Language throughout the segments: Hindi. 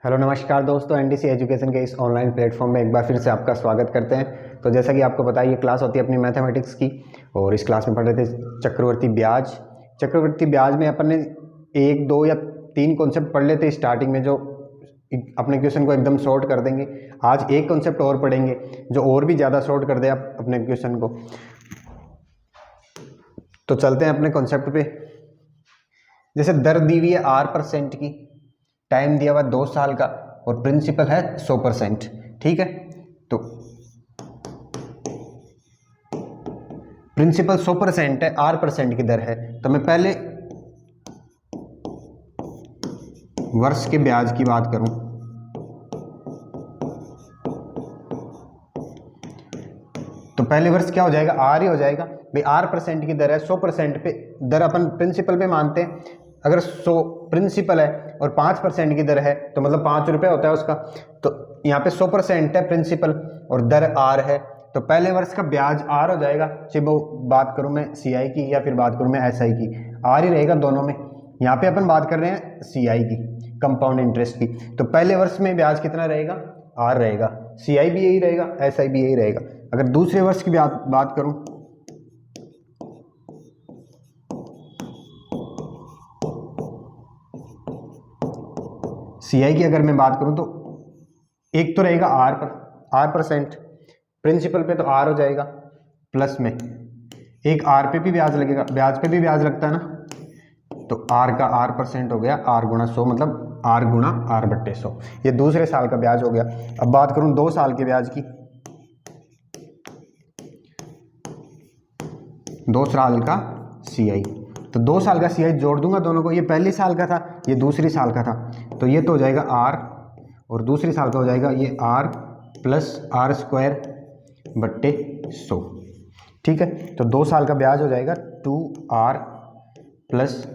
हेलो नमस्कार दोस्तों, एनडीसी एजुकेशन के इस ऑनलाइन प्लेटफॉर्म में एक बार फिर से आपका स्वागत करते हैं। तो जैसा कि आपको पता है ये क्लास होती है अपनी मैथमेटिक्स की, और इस क्लास में पढ़ रहे थे चक्रवर्ती ब्याज। चक्रवर्ती ब्याज में अपन ने 1, 2 या 3 कॉन्सेप्ट पढ़ लेते स्टार्टिंग में, जो अपने क्वेश्चन को एकदम शॉर्ट कर देंगे। आज एक कॉन्सेप्ट और पढ़ेंगे जो और भी ज़्यादा शॉर्ट कर दे अपने क्वेश्चन को। तो चलते हैं अपने कॉन्सेप्ट पे। जैसे दर दी हुई है R% की, टाइम दिया हुआ 2 साल का, और प्रिंसिपल है 100%। ठीक है, तो प्रिंसिपल 100% है, R% की दर है। तो मैं पहले वर्ष के ब्याज की बात करूं तो पहले वर्ष क्या हो जाएगा, R ही हो जाएगा भाई। R% की दर है, 100% पे दर अपन प्रिंसिपल पे मानते हैं। अगर 100 प्रिंसिपल है और 5% की दर है तो मतलब 5 रुपये होता है उसका। तो यहाँ पे 100% है प्रिंसिपल और दर R है, तो पहले वर्ष का ब्याज R हो जाएगा। चाहे वो बात करूँ मैं CI की या फिर बात करूँ मैं SI की, R ही रहेगा दोनों में। यहाँ पे अपन बात कर रहे हैं CI की, कंपाउंड इंटरेस्ट की। तो पहले वर्ष में ब्याज कितना रहेगा, R रहेगा। CI भी यही रहेगा, SI भी यही रहेगा। अगर दूसरे वर्ष की बात करूँ CI की, अगर मैं बात करूं तो एक तो रहेगा R%, प्रिंसिपल पे तो R हो जाएगा, प्लस में एक R पे भी ब्याज लगेगा, ब्याज पे भी ब्याज लगता है ना, तो R का R% हो गया, R गुणा 100, मतलब R गुणा R/100। ये दूसरे साल का ब्याज हो गया। अब बात करूं 2 साल के ब्याज की, 2 साल का CI, तो 2 साल का CI जोड़ दूंगा दोनों को। ये पहले साल का था, ये दूसरी साल का था, तो ये तो हो जाएगा R, और दूसरी साल का हो जाएगा ये R प्लस R²/100। ठीक है, तो 2 साल का ब्याज हो जाएगा 2R प्लस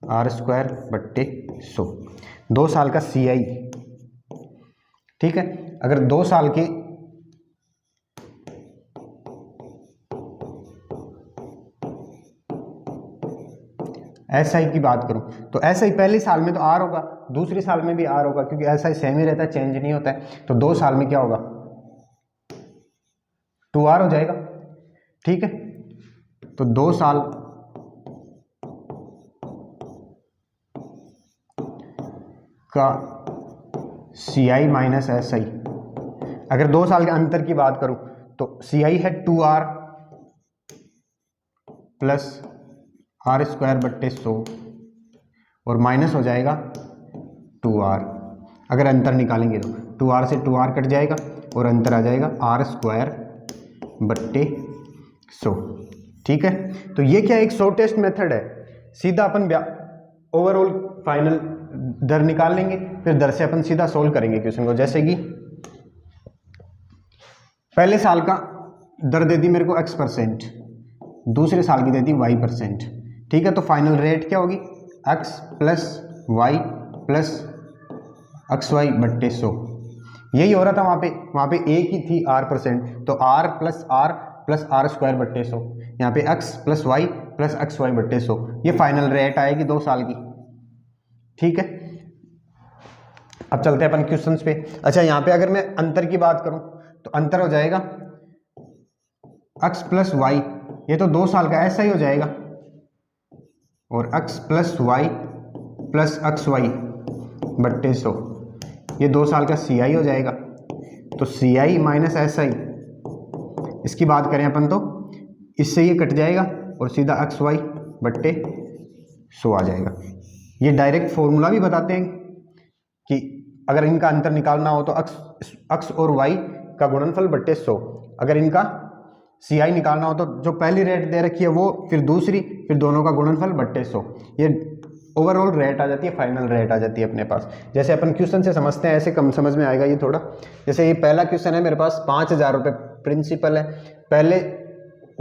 R²/100, 2 साल का CI। ठीक है, अगर 2 साल के SI की बात करूं तो SI पहले साल में तो R होगा, दूसरे साल में भी R होगा, क्योंकि SI सेम ही रहता है, चेंज नहीं होता है। तो 2 साल में क्या होगा, 2R हो जाएगा। ठीक है, तो 2 साल का CI माइनस SI, अगर 2 साल के अंतर की बात करूं तो CI है 2R प्लस R²/100, और माइनस हो जाएगा 2R। अगर अंतर निकालेंगे तो 2R से 2R कट जाएगा और अंतर आ जाएगा R²/100। ठीक है, तो ये क्या एक शॉर्टेस्ट मेथड है। सीधा अपन ओवरऑल फाइनल दर निकाल लेंगे, फिर दर से अपन सीधा सोल्व करेंगे क्वेश्चन को। जैसे कि पहले साल का दर दे दी मेरे को X%, दूसरे साल की दे दी Y%। ठीक है, तो फाइनल रेट क्या होगी, X plus Y plus XY/100। यही हो रहा था वहाँ पे एक ही थी R%, तो R प्लस R²/100, यहाँ पे X plus Y plus XY/100। ये फाइनल रेट आएगी 2 साल की। ठीक है, अब चलते हैं अपन क्वेश्चंस पे। अच्छा, यहाँ पे अगर मैं अंतर की बात करूं तो अंतर हो जाएगा X प्लस वाई, ये तो 2 साल का ऐसा ही हो जाएगा, और X plus Y plus XY/100, ये 2 साल का CI हो जाएगा। तो CI माइनस SI, इसकी बात करें अपन तो इससे ये कट जाएगा और सीधा XY/100 आ जाएगा। ये डायरेक्ट फॉर्मूला भी बताते हैं कि अगर इनका अंतर निकालना हो तो x और y का गुणनफल बट्टे 100, अगर इनका CI निकालना हो तो जो पहली रेट दे रखी है वो, फिर दूसरी, फिर दोनों का गुणनफल बट्टे 100। ये ओवरऑल रेट आ जाती है, फाइनल रेट आ जाती है अपने पास। जैसे अपन क्वेश्चन से समझते हैं, ऐसे कम समझ में आएगा ये थोड़ा। जैसे ये पहला क्वेश्चन है, मेरे पास 5000 रुपये प्रिंसिपल है, पहले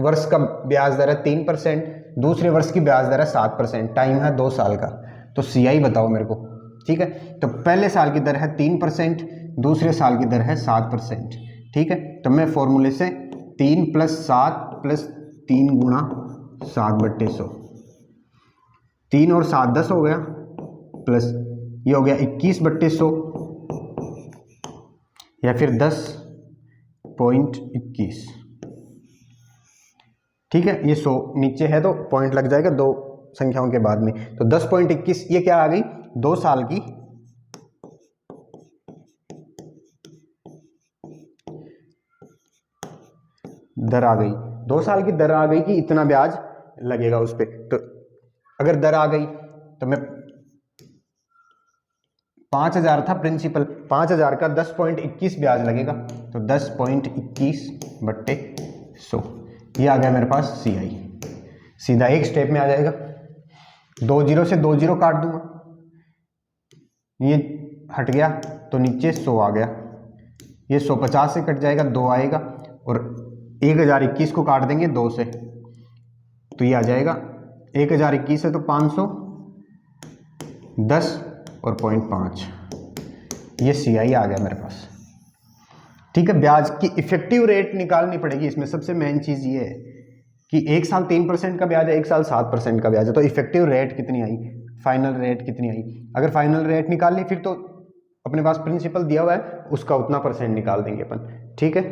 वर्ष का ब्याज दर है 3%, दूसरे वर्ष की ब्याज दर है 7%, टाइम है 2 साल का। तो CI बताओ मेरे को। ठीक है, तो पहले साल की दर है 3%, दूसरे साल की दर है 7%। ठीक है, तो मैं फॉर्मूले से 3 + 7 + 3 गुणा 7/100, 3 और 7 10 हो गया, प्लस ये हो गया 21/100, या फिर 10.21। ठीक है, ये 100 नीचे है तो पॉइंट लग जाएगा दो संख्याओं के बाद में। तो 10.21 ये क्या आ गई, 2 साल की दर आ गई। 2 साल की दर आ गई कि इतना ब्याज लगेगा उस पर। तो अगर दर आ गई तो मैं 5000 था प्रिंसिपल, 5000 का 10.21 ब्याज लगेगा, तो 10.21/100 ये आ गया मेरे पास CI। सीधा एक स्टेप में आ जाएगा, 2 0 से 2 0 काट दूंगा, ये हट गया तो नीचे 100 आ गया, ये 150 से कट जाएगा, 2 आएगा, और 1021 को काट देंगे 2 से तो ये आ जाएगा 1021 है तो 510 और 0.5, ये CI आ गया मेरे पास। ठीक है, ब्याज की इफेक्टिव रेट निकालनी पड़ेगी। इसमें सबसे मेन चीज़ ये है कि 1 साल 3% का ब्याज है, 1 साल 7% का ब्याज है, तो इफेक्टिव रेट कितनी आई, फाइनल रेट कितनी आई। अगर फाइनल रेट निकाल ली फिर तो अपने पास प्रिंसिपल दिया हुआ है उसका उतना % निकाल देंगे अपन। ठीक है,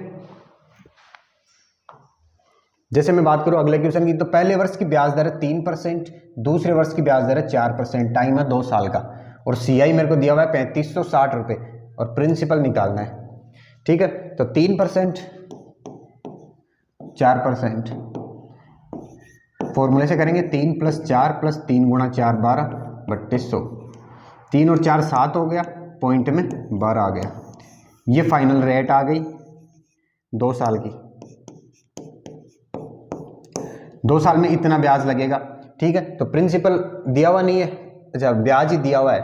जैसे मैं बात करूं अगले क्वेश्चन की, तो पहले वर्ष की ब्याज दर है 3%, दूसरे वर्ष की ब्याज दर है 4%, टाइम है 2 साल का, और CI मेरे को दिया हुआ है 3560 रुपये और प्रिंसिपल निकालना है। ठीक है, तो 3% 4% फॉर्मूले से करेंगे, 3 + 4 + 3 × 4 12/100, 3 और 4 7 हो गया, पॉइंट में 12 आ गया। ये फाइनल रेट आ गई 2 साल की, 2 साल में इतना ब्याज लगेगा। ठीक है, तो प्रिंसिपल दिया हुआ नहीं है, अच्छा ब्याज ही दिया हुआ है,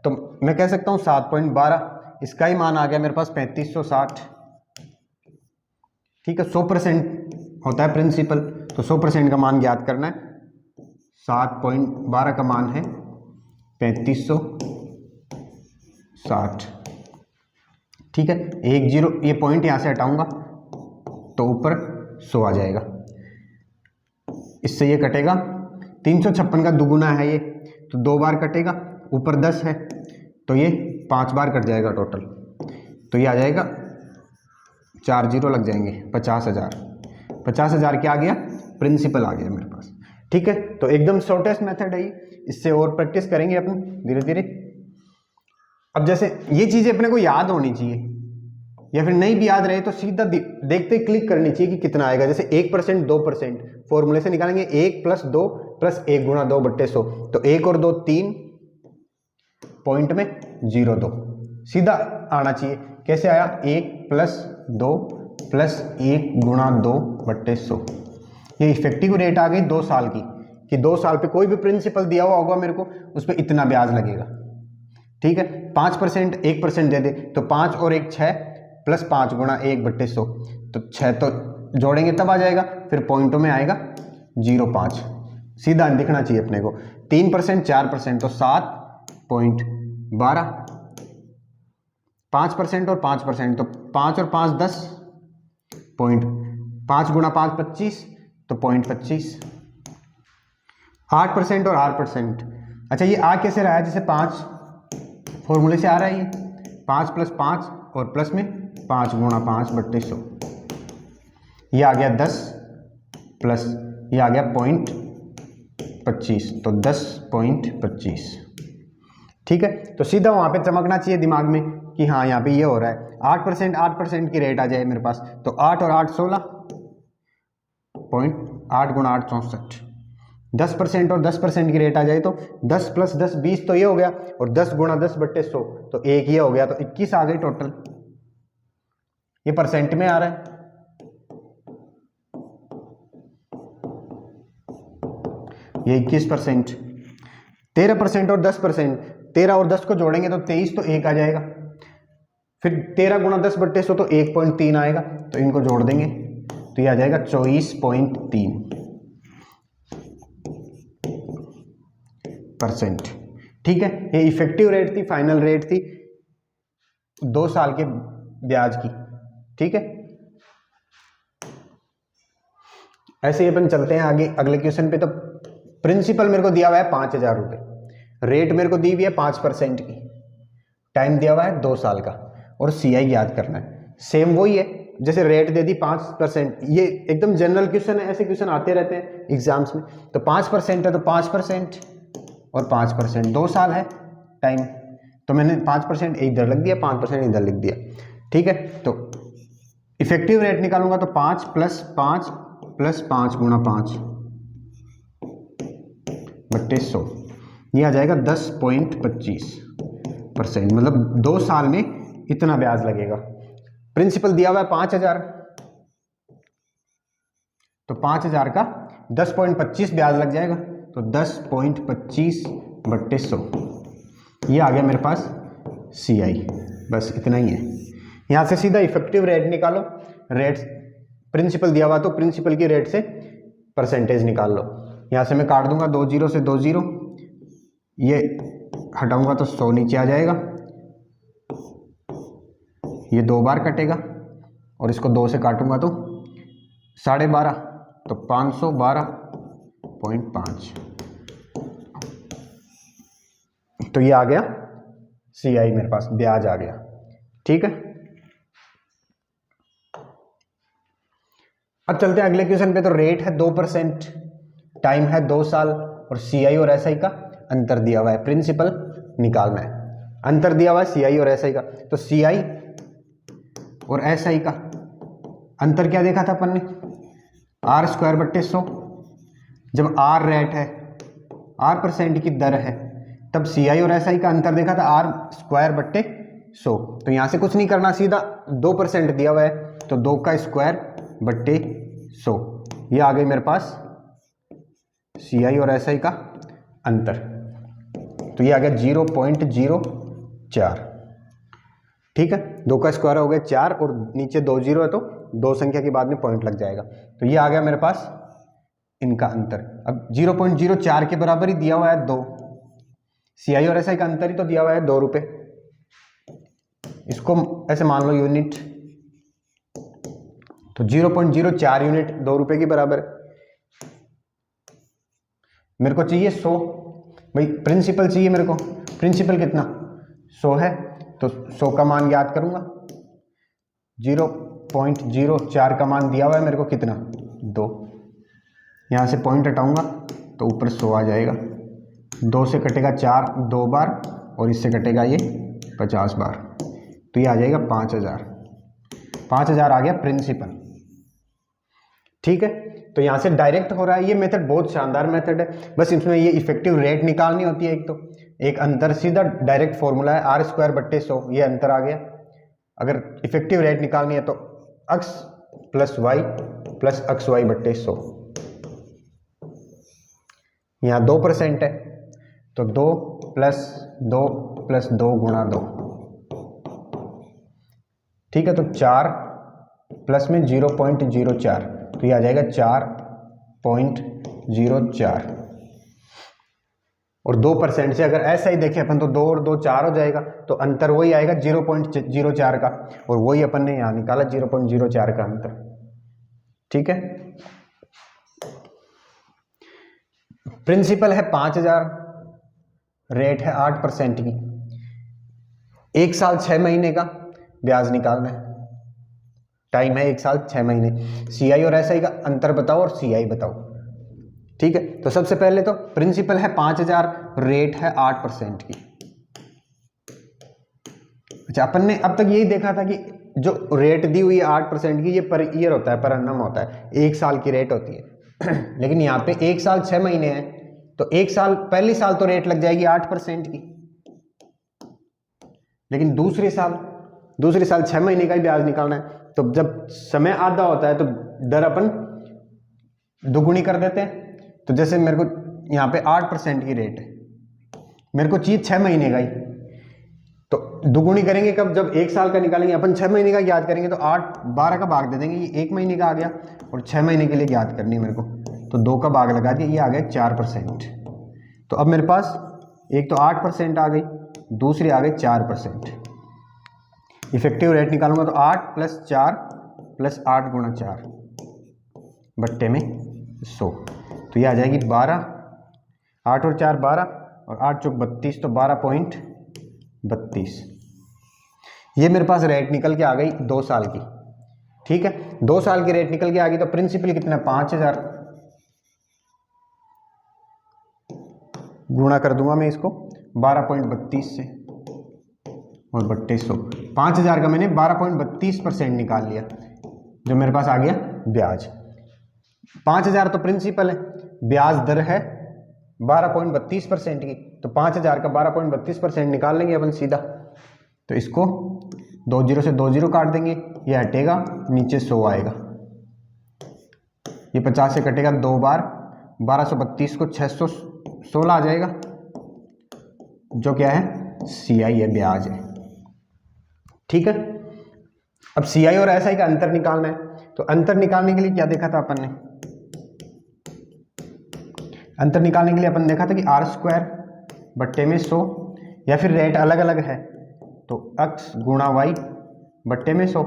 तो मैं कह सकता हूँ 7.12, इसका ही मान आ गया मेरे पास 3560। ठीक है, 100% होता है प्रिंसिपल, तो 100% का मान ज्ञात करना है, 7.12 का मान है 3560। ठीक है, 1 0 ये पॉइंट यहाँ से हटाऊंगा तो ऊपर 100 आ जाएगा, इससे ये कटेगा, 356 का दुगुना है ये, तो 2 बार कटेगा, ऊपर 10 है तो ये 5 बार कट जाएगा टोटल, तो ये आ जाएगा 4 0 लग जाएंगे, 50,000। 50,000 क्या आ गया, प्रिंसिपल आ गया मेरे पास। ठीक है, तो एकदम शॉर्टेस्ट मेथड है ये, इससे और प्रैक्टिस करेंगे अपन धीरे धीरे। अब जैसे ये चीज़ें अपने को याद होनी चाहिए, या फिर नहीं भी याद रहे तो सीधा देखते क्लिक करनी चाहिए कि कितना आएगा। जैसे 1% 2% फॉर्मूले से निकालेंगे, 1 + 2 + 1 × 2/100, तो 1 और 2 3, पॉइंट में 0.2 सीधा आना चाहिए। कैसे आया, 1 + 2 + 1 × 2/100, ये इफेक्टिव रेट आ गई 2 साल की, कि 2 साल पे कोई भी प्रिंसिपल दिया हुआ होगा मेरे को, उस पर इतना ब्याज लगेगा। ठीक है, 5% 1% दे दे तो 5 और 1 6 + 5 × 1/100, तो 6 तो जोड़ेंगे तब आ जाएगा, फिर पॉइंटों में आएगा 0.5, सीधा दिखना चाहिए अपने को। 3% 4% तो 7.12, 5% और 5% तो 5 और 5 10, पॉइंट 5 × 5 25, तो 0.25, 8% और 8%। अच्छा ये आ कैसे रहा है, जैसे 5 फॉर्मूले से आ रहा है, ये 5 + 5 और प्लस में 5 × 5/100, ये आ गया 10 प्लस ये आ गया 0.25, तो 10.25। ठीक है, तो सीधा वहाँ पे चमकना चाहिए दिमाग में कि हाँ यहाँ पे ये हो रहा है। 8% 8% की रेट आ जाए मेरे पास, तो 8 और 8 16, 8 × 8 64। 10% और 10% की रेट आ जाए तो 10 + 10 20, तो ये हो गया, और 10 × 10/100 तो 1 ये हो गया, तो 21 आ गई टोटल। ये परसेंट में आ रहा है, ये 21%। 13% और 10%, 13 और 10 को जोड़ेंगे तो 23, तो 1 आ जाएगा, फिर 13 × 10/100 तो 1.3 आएगा, तो इनको जोड़ देंगे तो ये आ जाएगा 24.3%। ठीक है, ये इफेक्टिव रेट थी, फाइनल रेट थी 2 साल के ब्याज की। ठीक है, ऐसे ही अपन चलते हैं आगे अगले क्वेश्चन पे। तो प्रिंसिपल मेरे को दिया हुआ है 5,000 रुपये, रेट मेरे को दी हुई है 5% की, टाइम दिया हुआ है 2 साल का, और CI याद करना है। सेम वही है, जैसे रेट दे दी 5%, ये एकदम जनरल क्वेश्चन है, ऐसे क्वेश्चन आते रहते हैं एग्जाम्स में। तो 5% है तो 5% और 5%, 2 साल है टाइम, तो मैंने 5% इधर लिख दिया, 5% इधर लिख दिया, ठीक है। तो इफेक्टिव रेट निकालूंगा तो 5 + 5 + 5 × 5 बट्टे 100, ये आ जाएगा 10.25%, मतलब 2 साल में इतना ब्याज लगेगा। प्रिंसिपल दिया हुआ है 5000, तो 5000 का 10.25 ब्याज लग जाएगा, तो 10.25 बट्टे 100, ये आ गया मेरे पास CI। बस इतना ही है। यहाँ से सीधा इफेक्टिव रेट निकालो, रेट प्रिंसिपल दिया हुआ तो प्रिंसिपल की रेट से परसेंटेज निकाल लो। यहाँ से मैं काट दूंगा 2 0 से 2 0, ये हटाऊंगा तो 100 नीचे आ जाएगा, ये 2 बार कटेगा, और इसको 2 से काटूंगा तो 12.5, तो 512.5, तो ये आ गया CI मेरे पास, ब्याज आ गया, ठीक है। अब चलते हैं अगले क्वेश्चन पे। तो रेट है 2%, टाइम है 2 साल, और CI और SI का अंतर दिया हुआ है, प्रिंसिपल निकालना है। अंतर दिया हुआ है CI और SI का, तो CI और SI का अंतर क्या देखा था अपन ने, R² बट्टे 100। जब R रेट है, R% की दर है, तब CI और SI का अंतर देखा था R² बट्टे 100। तो यहाँ से कुछ नहीं करना, सीधा 2% दिया हुआ है, तो 2 का स्क्वायर बट्टे 100, ये आ गई मेरे पास CI और SI का अंतर, तो ये आ गया 0.04, ठीक है। 2 का स्क्वायर हो गया 4, और नीचे 2 0 है तो 2 संख्या के बाद में पॉइंट लग जाएगा, तो ये आ गया मेरे पास इनका अंतर। अब 0.04 के बराबर ही दिया हुआ है 2, CI और SI का अंतर ही तो दिया हुआ है 2 रुपये, इसको ऐसे मान लो यूनिट, तो 0.04 यूनिट 2 रुपये के बराबर। मेरे को चाहिए 100, भाई प्रिंसिपल चाहिए मेरे को, प्रिंसिपल कितना 100 है, तो 100 का मान याद करूंगा, 0.04 का मान दिया हुआ है मेरे को कितना 2, यहाँ से पॉइंट हटाऊंगा तो ऊपर 100 आ जाएगा, 2 से कटेगा 4 2 बार, और इससे कटेगा ये 50 बार, तो ये आ जाएगा 5000 आ गया प्रिंसिपल, ठीक है। तो यहाँ से डायरेक्ट हो रहा है, ये मेथड बहुत शानदार मेथड है, बस इसमें ये इफेक्टिव रेट निकालनी होती है। एक तो एक अंतर सीधा डायरेक्ट फॉर्मूला है R² बट्टे 100, ये अंतर आ गया। अगर इफेक्टिव रेट निकालनी है तो x + y + xy बट्टे 100, यहाँ 2% है, तो 2 + 2 + 2 × 2, ठीक है। तो 4 प्लस में 0.04, तो ये आ जाएगा 4.04, और 2% से अगर ऐसा ही देखें अपन तो 2 और 2 4 हो जाएगा, तो अंतर वही आएगा 0.04 का, और वही अपन ने यहाँ निकाला 0.04 का अंतर, ठीक है। प्रिंसिपल है 5000, रेट है 8% की, 1 साल 6 महीने का ब्याज निकालना है, टाइम है 1 साल 6 महीने। CI और SI का अंतर बताओ और CI बताओ, ठीक है। तो सबसे पहले तो प्रिंसिपल है 5000, रेट है 8% की। अच्छा, अपन ने अब तक यही देखा था कि जो रेट दी हुई है 8% की, ये पर ईयर होता है, पर अन्नम होता है, 1 साल की रेट होती है। लेकिन यहाँ पे 1 साल 6 महीने है, तो 1 साल पहली साल तो रेट लग जाएगी 8% की, लेकिन दूसरे साल 6 महीने का ही ब्याज निकालना है, तो जब समय आधा होता है तो दर अपन दुगुनी कर देते हैं। तो जैसे मेरे को यहाँ पे 8% की रेट है, मेरे को चाहिए 6 महीने का ही, तो दुगुनी करेंगे कब, जब 1 साल का निकालेंगे अपन, 6 महीने का याद करेंगे तो 8 12 का भाग दे देंगे, ये 1 महीने का आ गया, और 6 महीने के लिए याद करनी है मेरे को, तो 2 का भाग लगा दिया, ये आ गया 4%। तो अब मेरे पास एक तो 8% आ गई, दूसरी आ गई 4%। इफेक्टिव रेट निकालूंगा तो 8 + 4 + 8 × 4 बट्टे में 100, तो ये आ जाएगी 12, 8 और 4 12, और 8 चौक 32, तो 12.32। ये मेरे पास रेट निकल के आ गई 2 साल की, ठीक है, 2 साल की रेट निकल के आ गई, तो प्रिंसिपल कितना, 5000 गुणा कर दूंगा मैं इसको 12.32 से और बट्टे 100, 5000 का मैंने 12.32% निकाल लिया, जो मेरे पास आ गया ब्याज। 5000 तो प्रिंसिपल है, ब्याज दर है 12.32% की, तो 5000 का 12.32% निकाल लेंगे अपन सीधा। तो इसको 2 जीरो से 2 जीरो काट देंगे, ये हटेगा, नीचे 100 आएगा, ये 50 से कटेगा 2 बार, 1232 को 616 आ जाएगा, जो क्या है सीआई है, ब्याज है, ठीक है। अब सीआई और एसआई का अंतर निकालना है, तो अंतर निकालने के लिए क्या देखा था अपन ने, अंतर निकालने के लिए अपन देखा था कि r² बट्टे में 100, या फिर रेट अलग अलग है तो x गुणा y बट्टे में 100।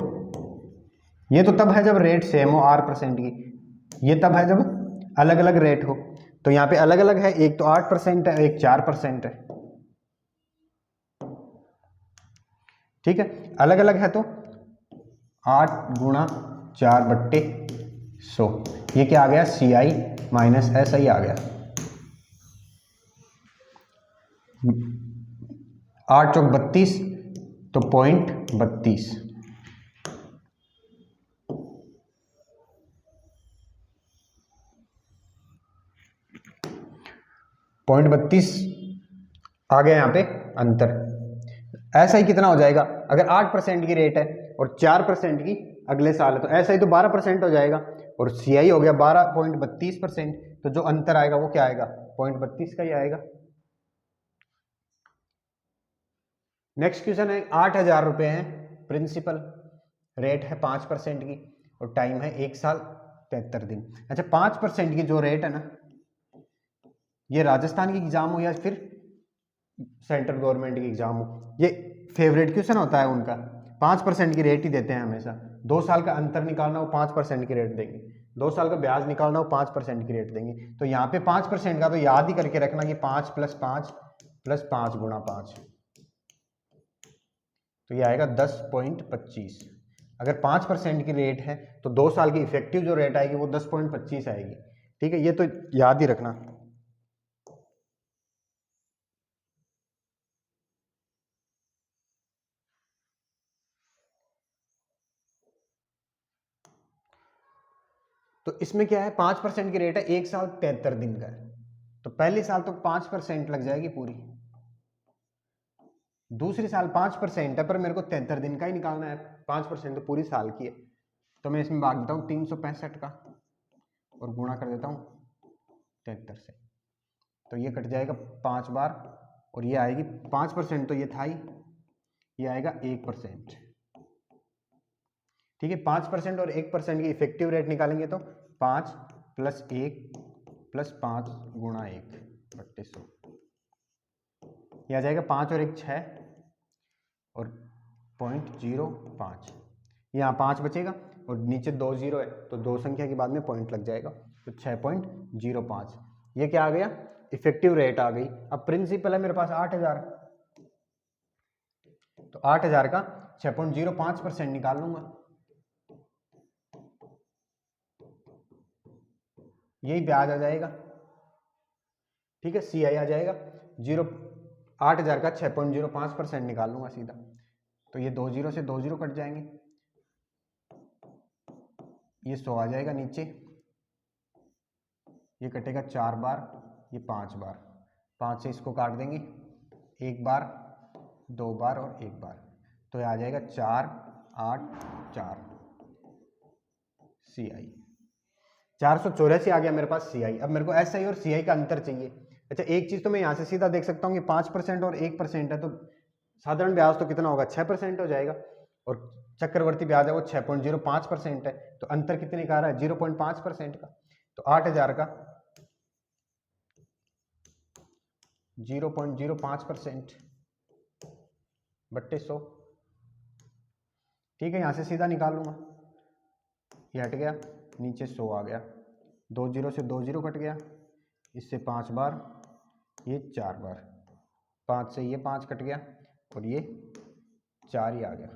ये तो तब है जब रेट सेम हो r% की, ये तब है जब अलग अलग रेट हो। तो यहाँ पे अलग अलग है, एक तो 8% है, एक 4% है, ठीक है, अलग अलग है तो 8 गुणा 4 बट्टे 100, ये क्या आ गया, सी आई माइनस एस आई आ गया। 8 चौक 32, तो 0.32, आ गया यहाँ पे अंतर। ऐसा ही कितना हो जाएगा, अगर 8% की रेट है और 4% की अगले साल है, तो ऐसा ही तो 12% हो जाएगा, और सीआई हो गया 12.32%, तो जो अंतर आएगा वो क्या आएगा, 0.32 का ही आएगा। नेक्स्ट क्वेश्चन है, 8,000 रुपये है प्रिंसिपल, रेट है 5% की और टाइम है 1 साल 73 दिन। अच्छा, 5% की जो रेट है ना, ये राजस्थान की एग्जाम हो या फिर सेंट्रल गवर्नमेंट की एग्जाम हो, ये फेवरेट क्वेश्चन होता है उनका। 5% की रेट ही देते हैं हमेशा। 2 साल का अंतर निकालना हो 5% की रेट देंगे, 2 साल का ब्याज निकालना हो 5% की रेट देंगे। तो यहाँ पे 5% का तो याद ही करके रखना कि 5 + 5 + 5 गुणा 5, तो ये आएगा 10.25। अगर 5% की रेट है तो 2 साल की इफेक्टिव जो रेट आएगी वो 10.25 आएगी, ठीक है, ये तो याद ही रखना। तो इसमें क्या है, 5% की रेट है, 1 साल 73 दिन का है, तो पहले साल तो 5% लग जाएगी पूरी, दूसरी साल 5% है, पर मेरे को 73 दिन का ही निकालना है, 5% तो पूरी साल की है, तो मैं इसमें भाग देता हूँ 365 का और गुणा कर देता हूँ 73 से, तो ये कट जाएगा 5 बार, और ये आएगी 5% तो ये था ही, ये आएगा 1%, ठीक है। 5% और 1% की इफेक्टिव रेट निकालेंगे तो 5 + 1 + 5 गुणा 1 बट्टे 100, यह आ जाएगा 5 और 1 6 और 0.05, यहाँ 5 बचेगा और नीचे 2 जीरो है, तो 2 संख्या के बाद में पॉइंट लग जाएगा, तो 6.05, ये क्या आ गया, इफेक्टिव रेट आ गई। अब प्रिंसिपल है मेरे पास 8,000, तो 8,000 का 6.05% निकाल लूंगा, यही ब्याज आ जाएगा, ठीक है, सी आई आ जाएगा 8,000 का 6.05% निकाल लूंगा सीधा, तो ये 2 जीरो से 2 जीरो कट जाएंगे, ये 100 आ जाएगा नीचे, ये कटेगा 4 बार, ये 5 बार, 5 से इसको काट देंगे, 1 बार 2 बार और 1 बार, तो ये आ जाएगा 4 8 4 सी आई, 484 आ गया मेरे पास सी आई। अब मेरे को एस आई और सी आई का अंतर चाहिए। अच्छा, एक चीज तो मैं यहाँ से सीधा देख सकता हूँ कि 5% और 1% है, तो साधारण ब्याज तो कितना होगा, 6% हो जाएगा, और चक्रवर्ती ब्याज है वो 6.05% है, तो अंतर कितने का आ रहा है, 0.5% का, तो 8,000 का 0.05% बट्टे 100, ठीक है, यहाँ से सीधा निकाल लूंगा, ये हट गया, नीचे 100 आ गया, 2 जीरो से 2 जीरो कट गया, इससे 5 बार, ये 4 बार, 5 से ये 5 कट गया और ये 4 ही आ गया।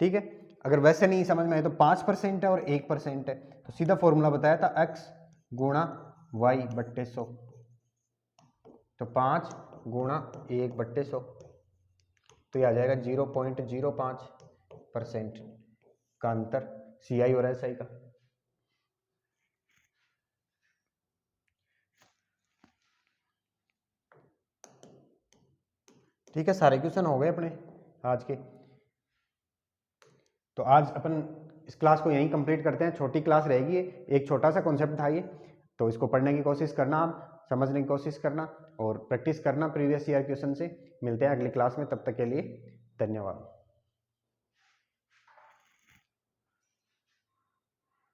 ठीक है, अगर वैसे नहीं समझ में आए तो 5% है और 1% है, तो सीधा फॉर्मूला बताया था x गुणा y बट्टे 100, तो 5 गुणा 1/100, तो ये आ जाएगा 0.05% का अंतर CI और SI का। ठीक है, सारे क्वेश्चन हो गए अपने आज के। तो आज अपन इस क्लास को यहीं कंप्लीट करते हैं, छोटी क्लास रहेगी, एक छोटा सा कॉन्सेप्ट था ये, तो इसको पढ़ने की कोशिश करना, आप समझने की कोशिश करना और प्रैक्टिस करना प्रीवियस ईयर क्वेश्चन से। मिलते हैं अगली क्लास में, तब तक के लिए धन्यवाद।